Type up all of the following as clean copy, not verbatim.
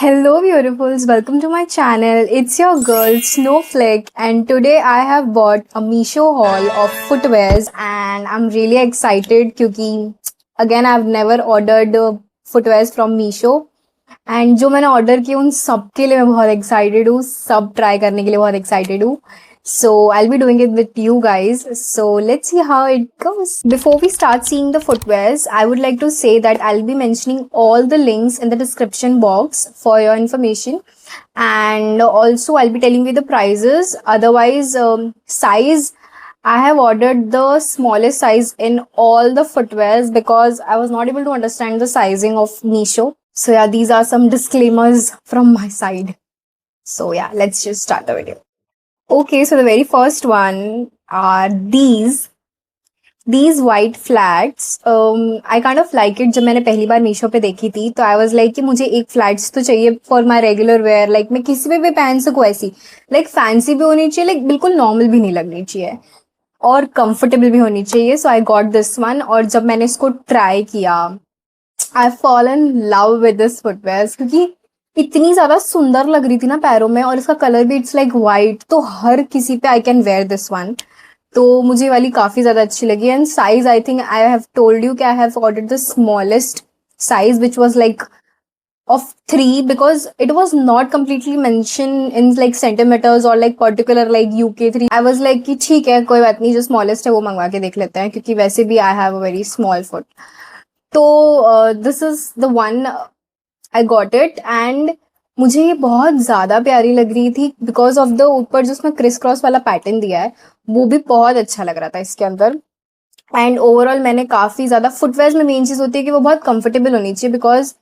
Hello, beautifuls. Welcome to my channel. It's your girl Snowflake, and today I have bought a Meesho haul of footwears, and I'm really excited because again I've never ordered footwears from Meesho. And जो मैंने order किए उन सब के लिए मैं बहुत excited हूँ, सब ट्राई करने के लिए बहुत एक्साइटेड हूँ. So I'll be doing it with you guys. So let's see how it goes. Before we start seeing the footwears, I would like to say that I'll be mentioning all the links in the description box for your information. And also I'll be telling you the prices. Otherwise, size, I have ordered the smallest size in all the footwears because I was not able to understand the sizing of Meesho. So yeah, these are some disclaimers from my side. So yeah, let's just start the video. Okay, so the very first one are these white flats. I kind of like it. जब मैंने पहली बार मीशो पे देखी थी तो I was like कि मुझे एक फ्लैट्स तो चाहिए for my regular wear. Like मैं किसी पे भी पहन सकूँ ऐसी. लाइक फैंसी भी होनी चाहिए, लाइक बिल्कुल नॉर्मल भी नहीं लगनी चाहिए और कंफर्टेबल भी होनी चाहिए. सो आई गॉट दिस वन. और जब मैंने इसको ट्राई किया, I fall in love with this footwear क्योंकि इतनी ज्यादा सुंदर लग रही थी ना पैरों में, और इसका कलर भी इट्स लाइक वाइट, तो हर किसी पे I can wear this one. तो मुझे वाली काफी ज्यादा अच्छी लगी. And size, I think I have told you कि I have ordered the smallest size, which was like of 3 because it was not completely mentioned in like centimeters or like particular like UK3. I was like कि ठीक है, कोई बात नहीं, जो smallest है वो मंगवा के देख लेते हैं क्योंकि वैसे भी I have a very small foot. तो this is the one, I got it. And मुझे ये बहुत ज़्यादा प्यारी लग रही थी बिकॉज ऑफ द ऊपर जो उसमें क्रिस क्रॉस वाला पैटर्न दिया है वो भी बहुत अच्छा लग रहा था इसके अंदर. एंड ओवरऑल मैंने काफ़ी ज़्यादा, फुटवेयर में मेन चीज़ होती है कि वो बहुत कंफर्टेबल होनी चाहिए because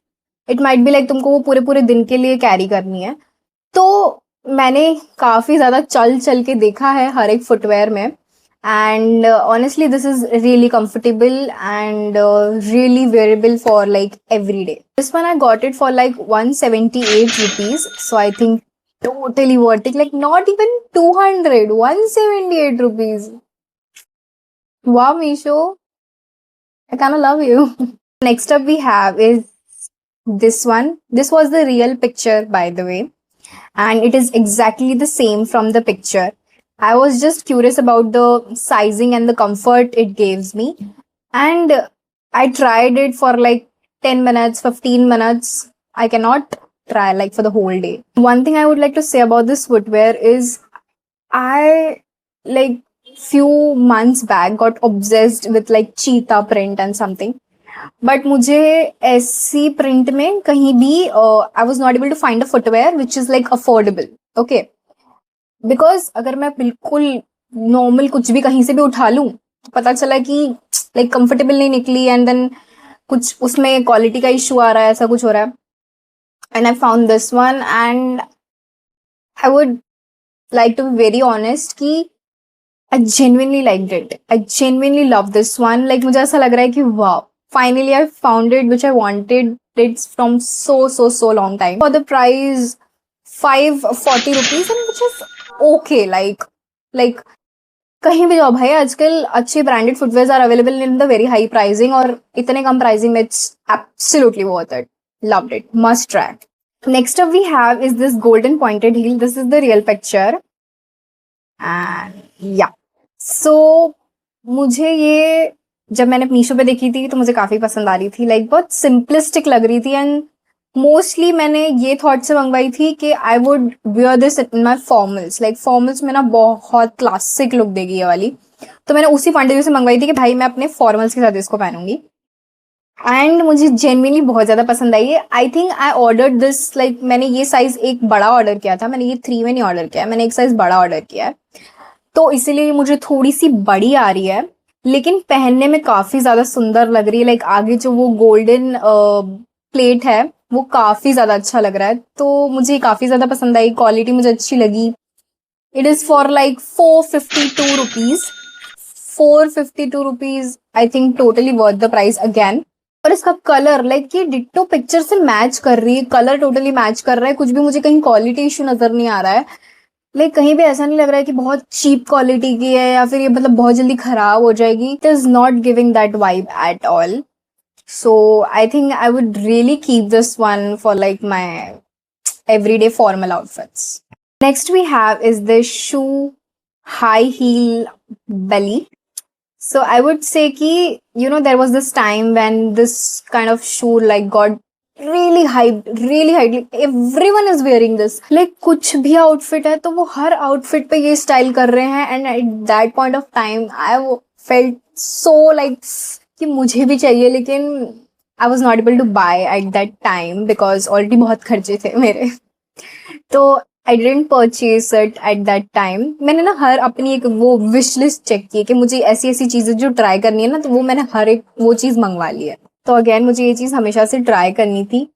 it might be like तुमको वो पूरे पूरे दिन के लिए कैरी करनी है. तो मैंने काफ़ी ज़्यादा चल चल के देखा है हर एक फुटवेयर में. And honestly, this is really comfortable and really wearable for like every day. This one I got it for like 178 rupees, so I think totally worth it. Like not even 200, 178 rupees. Wow, Misho, I kind of love you. Next up we have is this one. This was the real picture, by the way, and it is exactly the same from the picture. I was just curious about the sizing and the comfort it gives me. And I tried it for like 10 minutes, 15 minutes. I cannot try like for the whole day. One thing I would like to say about this footwear is I like few months back got obsessed with like cheetah print and something. But मुझे ऐसी print में कहीं भी I was not able to find a footwear which is like affordable. Okay, because अगर मैं बिल्कुल normal कुछ भी कहीं से भी उठा लूं तो पता चला कि लाइक कंफर्टेबल नहीं निकली एंड देन कुछ उसमें क्वालिटी का इशू आ रहा है, ऐसा कुछ हो रहा है. And I found this one and I would like to be very honest कि I genuinely liked it. I genuinely love this one. Like मुझे ऐसा लग रहा है कि वाह, finally I found it which I wanted. It's from so long time for the price 540 rupees, and which is okay. like कहीं भी जाओ भाई, आजकल अच्छे branded footwear are available in the very high pricing, और इतने कम प्राइसिंग में it's absolutely worth it. Loved it, must try. Next up we have is this golden pointed heel. This is the real picture and yeah so मुझे ये जब मैंने मीशो पे देखी थी तो मुझे काफ़ी पसंद आ रही थी. लाइक बहुत सिंपलिस्टिक लग रही थी एंड मोस्टली मैंने ये थॉट से मंगवाई थी कि I would wear this in my formals. Like formals में ना बहुत क्लासिक लुक देगी ये वाली, तो मैंने उसी पॉइंट ऑफ व्यू से मंगवाई थी कि भाई मैं अपने फॉर्मल्स के साथ इसको पहनूंगी. एंड मुझे जेन्युइनली बहुत ज़्यादा पसंद आई है. आई think I ordered this, like मैंने ये साइज़ एक बड़ा ऑर्डर किया था. मैंने ये 3 में नहीं ऑर्डर किया है, मैंने एक साइज़ बड़ा ऑर्डर किया है, तो इसीलिए मुझे थोड़ी सी बड़ी आ रही है, लेकिन पहनने में काफ़ी ज़्यादा सुंदर लग रही है. लाइक आगे जो वो गोल्डन प्लेट है वो काफ़ी ज़्यादा अच्छा लग रहा है, तो मुझे काफ़ी ज़्यादा पसंद आई. क्वालिटी मुझे अच्छी लगी. It is for like 452 rupees. 452 rupees I think totally worth the price again. और इसका कलर लाइक ये डिट्टो पिक्चर से मैच कर रही है, कलर टोटली मैच कर रहा है. कुछ भी मुझे कहीं क्वालिटी इशू नज़र नहीं आ रहा है. लाइक कहीं भी ऐसा नहीं लग रहा है कि बहुत चीप क्वालिटी की है या फिर ये मतलब बहुत जल्दी खराब हो जाएगी. It is not giving that vibe at all. So I think I would really keep this one for like my everyday formal outfits. Next we have is the shoe high heel belly. So I would say ki, there was this time when this kind of shoe like got really hyped, really hyped. Like, everyone is wearing this. Like कुछ भी outfit है तो वो हर outfit पे ये style कर रहे हैं. And at that point of time, I felt so like कि मुझे भी चाहिए, लेकिन I was not able to buy at that time because already बहुत खर्चे थे मेरे. तो I didn't purchase it at that time. मैंने ना हर अपनी एक वो विश लिस्ट चेक की कि मुझे ऐसी ऐसी चीजें जो ट्राई करनी है ना, तो वो मैंने हर एक वो चीज मंगवा ली है. तो अगेन मुझे ये चीज हमेशा से ट्राई करनी थी,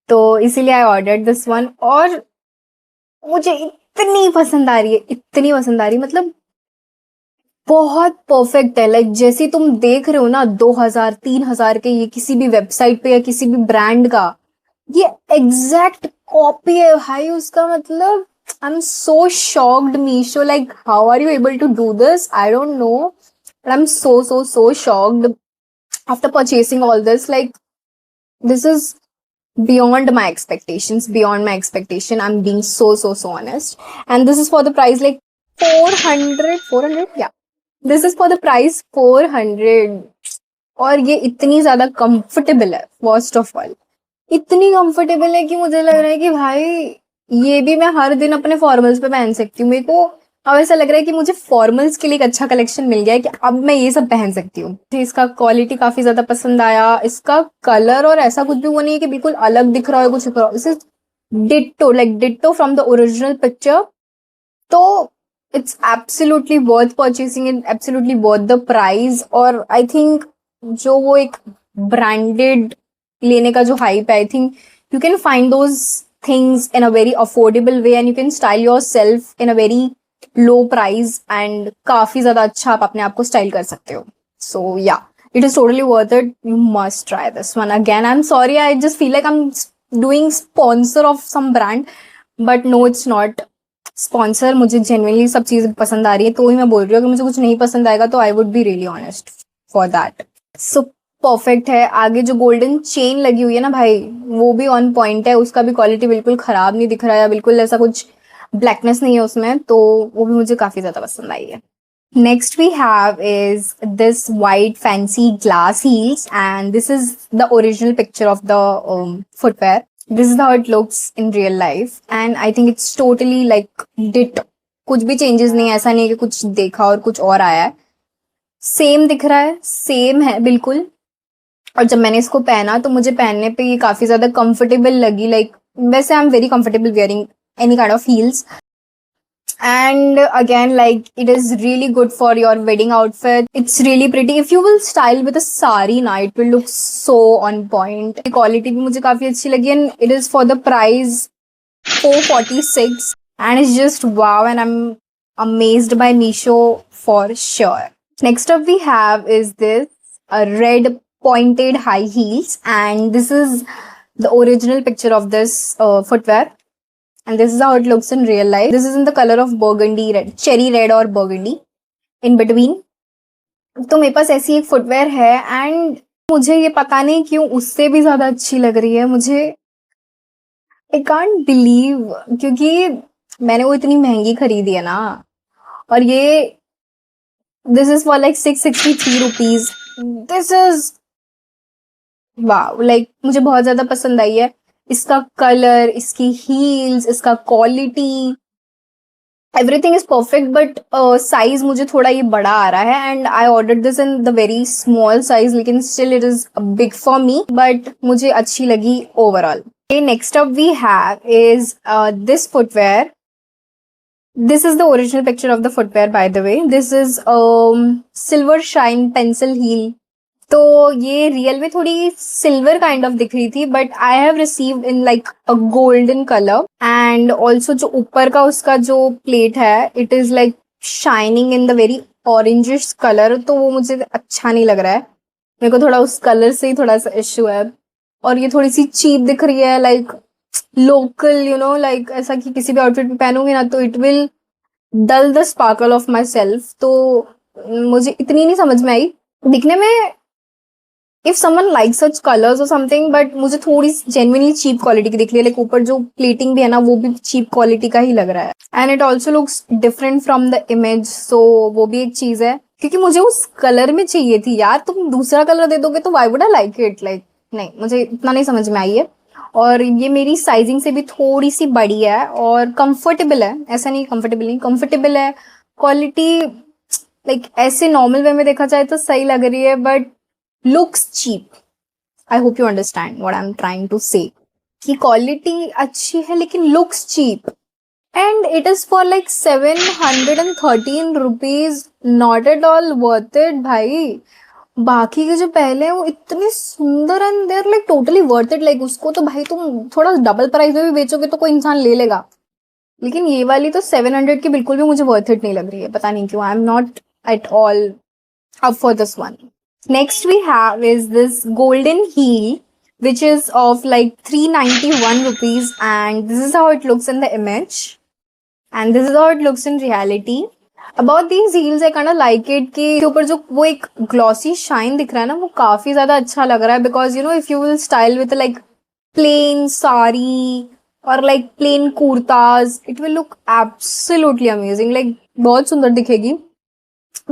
तो इसीलिए आई ऑर्डर दिस वन. और मुझे इतनी पसंद आ रही है, इतनी पसंद आ रही है, मतलब बहुत परफेक्ट है. लाइक जैसे तुम देख रहे हो ना 2000-3000 के ये किसी भी वेबसाइट पे या किसी भी ब्रांड का, ये एग्जैक्ट कॉपी है भाई उसका. मतलब I am so shocked Meesho, like how are you able to do this? I don't know, but I am so shocked after purchasing all this. Like this is beyond my expectations, beyond my expectation. I'm being so honest. And this is for the price like 400, yeah. This is for the price 400. और ये इतनी ज्यादा comfortable है. First of all इतनी comfortable है कि मुझे लग रहा है कि भाई ये भी मैं हर दिन अपने फॉर्मल्स पे पहन सकती हूँ. मेरे को अब ऐसा लग रहा है कि मुझे फॉर्मल्स के लिए एक अच्छा कलेक्शन मिल गया है कि अब मैं ये सब पहन सकती हूँ. इसका क्वालिटी काफी ज्यादा पसंद आया. इसका कलर और ऐसा कुछ भी वो नहीं है कि बिल्कुल अलग दिख रहा है कुछ दिख रहा है. This is ditto, like ditto from the original picture. तो it's absolutely worth purchasing it, absolutely worth the price. और आई थिंक जो वो एक ब्रांडेड लेने का जो हाइप है, I think you can find those things in a very affordable way and you can style your self in a very low price and काफी ज्यादा अच्छा आप अपने आप को स्टाइल कर सकते हो. सो या, it is totally worth it. You must try this one. Again, I'm sorry, I just feel like I'm doing sponsor of some brand, but no, it's not sponsor. मुझे genuinely सब चीज़ पसंद आ रही है, तो ही मैं बोल रही हूँ. अगर मुझे कुछ नहीं पसंद आएगा तो I would be really honest for that. So perfect है. आगे जो गोल्डन चेन लगी हुई है ना भाई, वो भी ऑन पॉइंट है. उसका भी क्वालिटी बिल्कुल खराब नहीं दिख रहा है, बिल्कुल ऐसा कुछ ब्लैकनेस नहीं है उसमें, तो वो भी मुझे काफी ज्यादा पसंद आई है. Next we have is this white fancy glass heels, and this is the original picture of the footwear. This is how it looks in real life, and I think it's totally like ditto. कुछ भी changes नहीं है, ऐसा नहीं है कि कुछ देखा और कुछ और आया है. सेम दिख रहा है, सेम है बिल्कुल. और जब मैंने इसको पहना तो मुझे पहनने पे ये काफी ज्यादा कंफर्टेबल लगी. लाइक वैसे I am very comfortable wearing any kind of heels. And again, like it is really good for your wedding outfit. It's really pretty. If you will style with a sari na, it will look so on point. Quality भी मुझे काफी अच्छी लगी, and it is for the price 446, and it's just wow, and I'm amazed by Meesho for sure. Next up we have is this red pointed high heels, and this is the original picture of this footwear. And this is how it looks in real life. This is in the color of burgundy red, cherry red or burgundy in between. तो मेरे पास ऐसी एक footwear है, and मुझे ये पता नहीं क्यों उससे भी ज्यादा अच्छी लग रही है. मुझे आई कांट बिलीव, क्योंकि मैंने वो इतनी महंगी खरीदी है ना, और ये this is for like 663 rupees. This is wow. Like मुझे बहुत ज्यादा पसंद आई है. इसका कलर, इसकी हील्स, इसका quality, everything is perfect. But size मुझे थोड़ा ये बड़ा आ रहा है, and I order this in the very small size, लेकिन still it is big for me, but मुझे अच्छी लगी overall. Next up we have is this footwear. This is the original picture of the footwear, by the way. This is silver shine pencil heel. तो ये real में थोड़ी silver kind of दिख रही थी, but I have received in like a golden colour. And also जो ऊपर का उसका जो प्लेट है, it is like shining in the very orangish colour. तो वो मुझे अच्छा नहीं लग रहा है. मेरे को थोड़ा उस कलर से ही थोड़ा सा इश्यू है. और ये थोड़ी सी चीप दिख रही है, like local, you know, like ऐसा कि किसी भी आउटफिट में पहनूंगी ना तो it will dull the sparkle of myself. तो मुझे इतनी नहीं समझ में आई. दिखने में if someone like such colours और समथिंग, बट मुझे थोड़ी जेन्युइनली चीप क्वालिटी की दिख रही है, लाइक ऊपर जो प्लेटिंग भी है ना वो भी चीप क्वालिटी का ही लग रहा है, and it also looks different from the image, so वो भी एक चीज है, क्योंकि मुझे उस कलर में चाहिए थी यार, तुम दूसरा कलर दे दोगे तो why would I like it, like नहीं, मुझे इतना नहीं समझ में आई है। और ये मेरी साइजिंग से भी थोड़ी सी बड़ी है और कंफर्टेबल है, ऐसा नहीं कंफर्टेबल नहीं, कंफर्टेबल है। क्वालिटी लाइक ऐसे नॉर्मल वे में देखा जाए तो सही लग रही है, but looks cheap. I hope you understand what I am trying to say, कि क्वालिटी अच्छी है लेकिन looks cheap, and it is for like 713 rupees, not at all worth it भाई। बाकी के जो पहले हैं वो इतने सुंदर and there like totally worth it, like उसको तो भाई तुम थोड़ा डबल प्राइस में भी बेचोगे तो कोई इंसान ले लेगा, लेकिन ये वाली तो 700 की बिल्कुल भी मुझे वर्थ इट नहीं लग रही है, पता नहीं क्यों, I am not at all up for this one. Next we have is this golden heel, which is of like 391 rupees, and this is how it looks in the image, and this is how it looks in reality. About these heels I kind of like it कि इसके ऊपर जो वो एक glossy shine दिख रहा है ना वो काफी ज्यादा अच्छा लग रहा है, because you know if you will style with like plain sari or like plain kurtas, it will look absolutely amazing, like बहुत सुंदर दिखेगी,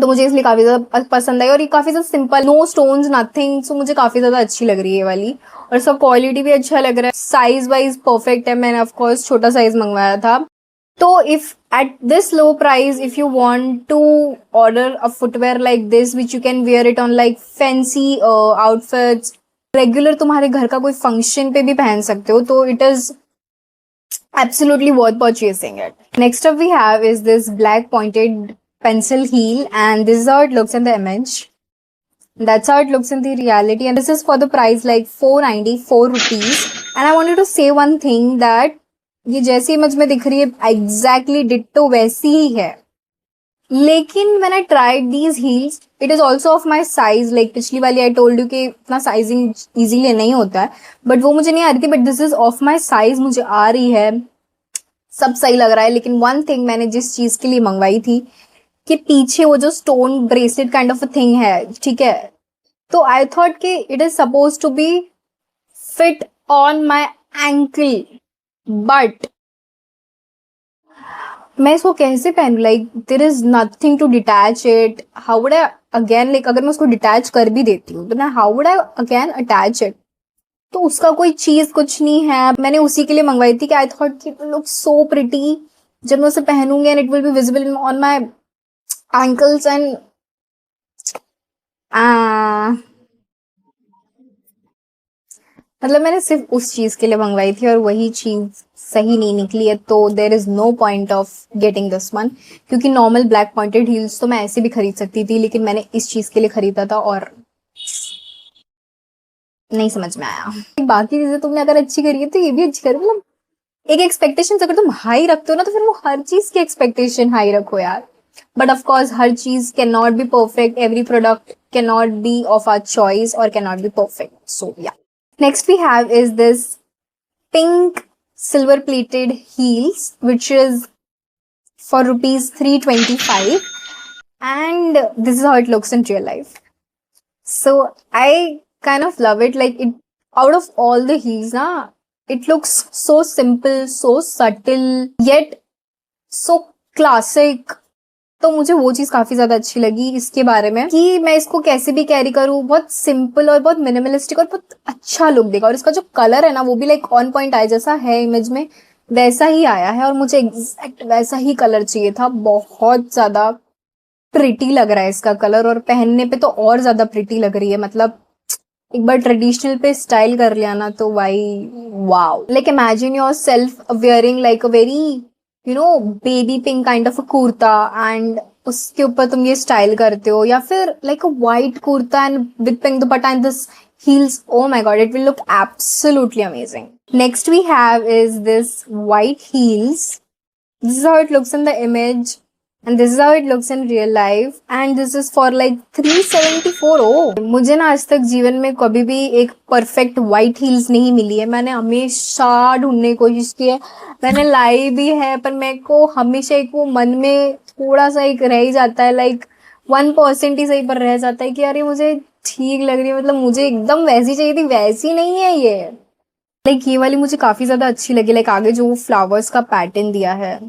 तो मुझे इसलिए काफी ज्यादा पसंद आई, और ये काफी ज्यादा सिंपल, नो स्टोन्स नथिंग, सो मुझे काफी ज्यादा अच्छी लग रही है ये वाली, और इसका क्वालिटी भी अच्छा लग रहा है, साइज वाइज परफेक्ट है, मैंने ऑफ कोर्स छोटा साइज मंगवाया था। तो if at this low price if you want to order a footwear like this which you can wear it on like fancy outfits, regular तुम्हारे घर का कोई फंक्शन पे भी पहन सकते हो, तो it is absolutely worth purchasing it. Next up we have is this black pointed pencil heel, and this is how it looks in the image. That's how it looks in the reality, and this is for the price like 494 rupees. And I wanted to say one thing that ये जैसी image में दिख रही है exactly ditto वैसी ही है, लेकिन when I tried these heels it is also of my size, like पिछली वाली I told you कि इतना साइजिंग इजीली नहीं होता है, बट वो मुझे नहीं आ रही थी, but this is of my size, मुझे आ रही है, सब सही लग रहा है। लेकिन वन थिंग मैंने जिस चीज के लिए मंगवाई थी कि पीछे वो जो stone bracelet kind of a thing है, ठीक है, तो आई थॉट कि it is suppose to be fit on my ankle, but मैं इसको कैसे पहनूं, like there is nothing to detach it, how would I again, like अगर मैं उसको डिटैच कर भी देती हूँ तो मैं how would I again attach it, तो उसका कोई चीज कुछ नहीं है। मैंने उसी के लिए मंगवाई थी कि आई थॉट कि इट लुक सो प्रिटी जब मैं उसे पहनूंगी, and it will be visible on my ankles, and मतलब मैंने सिर्फ उस चीज के लिए मंगवाई थी और वही चीज सही नहीं निकली है, तो there is no point of getting this one, क्योंकि नॉर्मल ब्लैक पॉइंटेड हील्स तो मैं ऐसे भी खरीद सकती थी, लेकिन मैंने इस चीज के लिए खरीदा था और नहीं समझ में आया। बाकी चीजें तुमने अगर अच्छी करी है तो ये भी अच्छी करी, मतलब एक एक्सपेक्टेशन अगर तुम हाई रखते हो ना तो फिर वो हर चीज की एक्सपेक्टेशन हाई रखो यार, बट ऑफ कोर्स हर चीज can not be perfect, every product can not be of our choice और can not be perfect, so yeah. Next we have is this pink silver plated heels, which is for rupees 325, and this is how it looks in real life. So I kind of love it, like it, out of all the heels na, it looks so simple, so subtle, yet so classic, तो मुझे वो चीज काफी ज्यादा अच्छी लगी इसके बारे में कि मैं इसको कैसे भी कैरी करूँ, बहुत सिंपल और बहुत मिनिमलिस्टिक और बहुत अच्छा लुक देगा, और इसका जो कलर है ना वो भी लाइक ऑन पॉइंट आया, जैसा है इमेज में वैसा ही आया है, और मुझे एग्जैक्ट वैसा ही कलर चाहिए था, बहुत ज्यादा प्रिटी लग रहा है इसका कलर, और पहनने पे तो और ज्यादा प्रिटी लग रही है, मतलब एक बार ट्रेडिशनल पे स्टाइल कर लिया ना तो भाई wow, like imagine your self wearing like a very baby pink kind of a kurta, and उसके ऊपर तुम ये स्टाइल करते हो, या फिर like a white kurta and with pink dupatta and this heels, oh my god, it will look absolutely amazing. Next we have is this white heels. This is how it looks in the image, and this is how it looks in real life, and this is for like 374. oh, मुझे ना आज तक जीवन में कभी भी एक perfect white heels नहीं मिली है, मैंने हमेशा ढूंढने की कोशिश की है, मैंने लाई भी है, पर मेरे को हमेशा एक वो मन में थोड़ा सा एक रह ही जाता है, लाइक 1% ही सही पर रह जाता है कि यार ये मुझे ठीक लग रही है, मतलब मुझे एकदम वैसी चाहिए थी, वैसी नहीं है ये। लाइक ये वाली मुझे काफी ज्यादा अच्छी लगी। लाइक आगे जो फ्लावर्स का पैटर्न दिया है,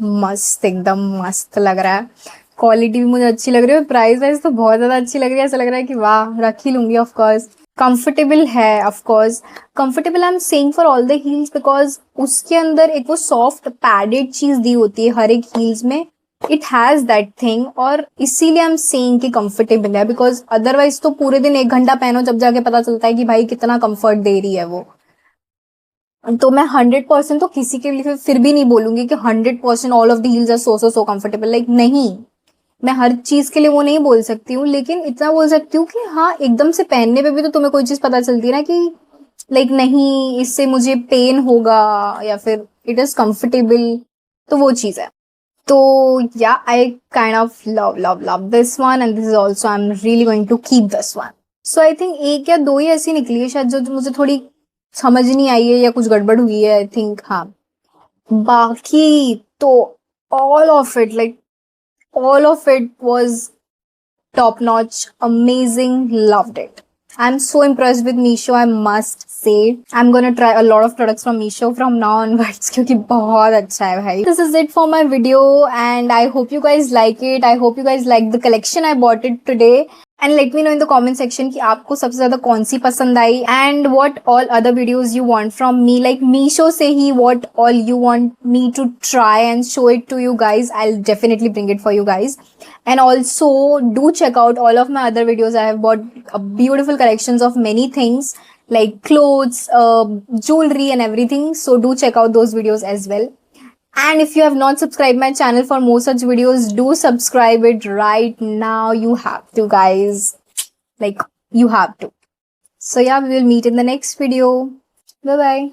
मस्त, एकदम मस्त लग रहा है। क्वालिटी भी मुझे अच्छी लग रही है, प्राइस वाइज तो बहुत ज्यादा अच्छी लग रही है। ऐसा लग रहा है कि वाह, रख ही लूंगी ऑफ कोर्स। कंफर्टेबल है of course. Comfortable I am saying for all the heels, because उसके अंदर एक वो सॉफ्ट पैडेड चीज दी होती है हर एक हील्स में। इट हैज दैट थिंग, और इसीलिए आई एम सेइंग कि कंफर्टेबल है, बिकॉज अदरवाइज तो पूरे दिन 1 घंटा पहनो, जब जाके पता चलता है कि भाई कितना कंफर्ट दे रही है वो। तो मैं 100% तो किसी के लिए फिर भी नहीं बोलूंगी कि 100% all of the heels are so comfortable. Like नहीं, मैं हर चीज के लिए वो नहीं बोल सकती हूँ, लेकिन इतना बोल सकती हूँ कि हाँ, एकदम से पहनने पे भी तो तुम्हें कोई चीज पता चलती है ना कि लाइक नहीं, इससे मुझे पेन होगा, या फिर इट इज कंफर्टेबल, तो वो चीज है। तो yeah I kind of love love love this one, and this is also I am really going to keep this one. So I think एक या दो ही ऐसी निकली है शायद जो मुझे थोड़ी समझ नहीं आई है, या कुछ गड़बड़ हुई है, आई थिंक। हाँ, बाकी तो all of it, like all of it was top notch, amazing, loved it. I'm so impressed with Meesho, I must say. I'm gonna try a lot of products from Meesho from now onwards क्योंकि बहुत अच्छा है भाई। This is it for my video, and I hope you guys like it. I hope you guys like the collection I bought it today. And let me know in the comment section कि आपको सबसे ज्यादा कौन सी पसंद आई, and what all other videos you want from me. Like Meesho से ही what all you want me to try and show it to you guys. I'll definitely bring it for you guys. And also do check out all of my other videos. I have bought a beautiful collections of many things like clothes, jewelry and everything. So do check out those videos as well. And if you have not subscribed my channel for more such videos, do subscribe it right now. You have to, guys. Like, you have to. So yeah, we will meet in the next video. Bye bye.